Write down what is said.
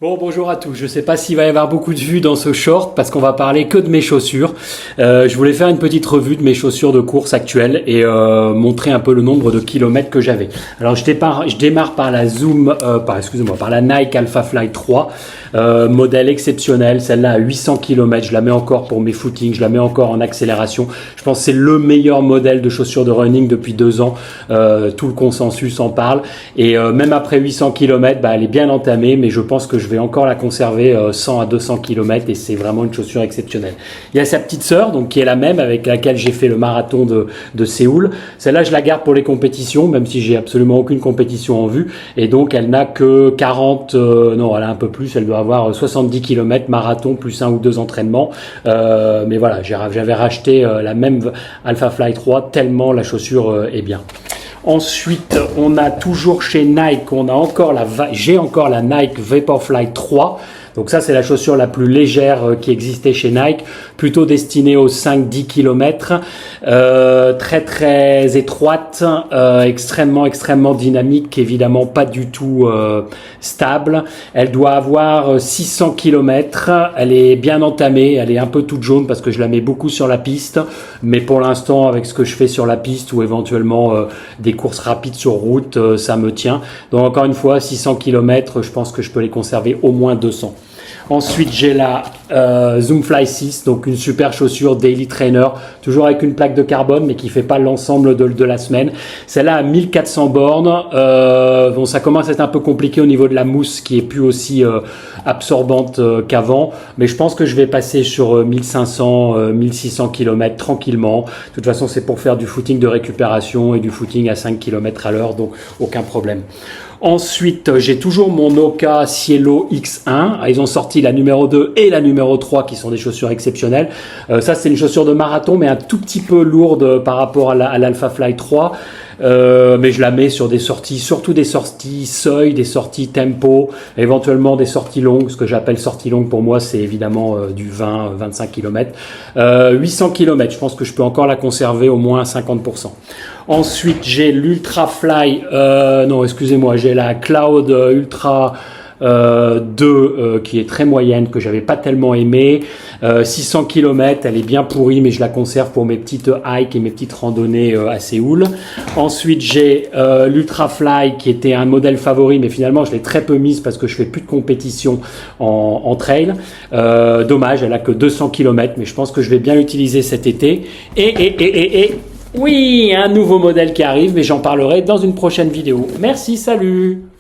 Bon, bonjour à tous. Je sais pas s'il va y avoir beaucoup de vues dans ce short parce qu'on va parler que de mes chaussures. Je voulais faire une petite revue de mes chaussures de course actuelles et montrer un peu le nombre de kilomètres que j'avais. Alors je démarre par la par la Nike Alpha Fly 3, modèle exceptionnel. Celle-là à 800 km. Je la mets encore pour mes footings. Je la mets encore en accélération. Je pense que c'est le meilleur modèle de chaussures de running depuis 2 ans. Tout le consensus en parle. Et même après 800 km, elle est bien entamée, mais je pense que je vais encore la conserver 100 à 200 km et c'est vraiment une chaussure exceptionnelle. Il y a sa petite sœur, donc qui est la même, avec laquelle j'ai fait le marathon de Séoul. Celle-là, je la garde pour les compétitions, même si j'ai absolument aucune compétition en vue. Et donc, elle n'a que 40, non, elle a un peu plus, elle doit avoir 70 km marathon plus 1 ou 2 entraînements. Mais voilà, j'avais racheté la même Alpha Fly 3 tellement la chaussure est bien. Ensuite, on a toujours chez Nike, j'ai encore la Nike Vaporfly 3. Donc ça, c'est la chaussure la plus légère qui existait chez Nike, plutôt destinée aux 5-10 km, très étroite, extrêmement dynamique, évidemment pas du tout stable. Elle doit avoir 600 km, elle est bien entamée, elle est un peu toute jaune parce que je la mets beaucoup sur la piste, mais pour l'instant, avec ce que je fais sur la piste ou éventuellement des courses rapides sur route, ça me tient. Donc encore une fois, 600 km, je pense que je peux les conserver au moins 200. Ensuite, j'ai la Zoomfly 6, donc une super chaussure Daily Trainer, toujours avec une plaque de carbone, mais qui fait pas l'ensemble de la semaine. Celle-là a 1400 bornes. Bon, ça commence à être un peu compliqué au niveau de la mousse, qui est plus aussi absorbante qu'avant, mais je pense que je vais passer sur 1500, 1600 km tranquillement. De toute façon, c'est pour faire du footing de récupération et du footing à 5 km à l'heure, donc aucun problème. Ensuite, j'ai toujours mon Hoka Cielo X1. Ils ont sorti la numéro 2 et la numéro 3 qui sont des chaussures exceptionnelles. Ça, c'est une chaussure de marathon, mais un tout petit peu lourde par rapport à l'Alpha Fly 3. Mais je la mets sur des sorties, surtout des sorties seuil, des sorties tempo, éventuellement des sorties longues. Ce que j'appelle sorties longues pour moi, c'est évidemment du 20-25 km. 800 km, je pense que je peux encore la conserver au moins à 50%. Ensuite, j'ai l'Ultra Fly, j'ai la Cloud Ultra 2 qui est très moyenne, que j'avais pas tellement aimé. 600 km, elle est bien pourrie, mais je la conserve pour mes petites hikes et mes petites randonnées à Séoul. Ensuite, j'ai l'Ultra Fly qui était un modèle favori, mais finalement je l'ai très peu mise parce que je fais plus de compétition en trail. Dommage, elle a que 200 km, mais je pense que je vais bien l'utiliser cet été. Et oui, un nouveau modèle qui arrive, mais j'en parlerai dans une prochaine vidéo. Merci, salut!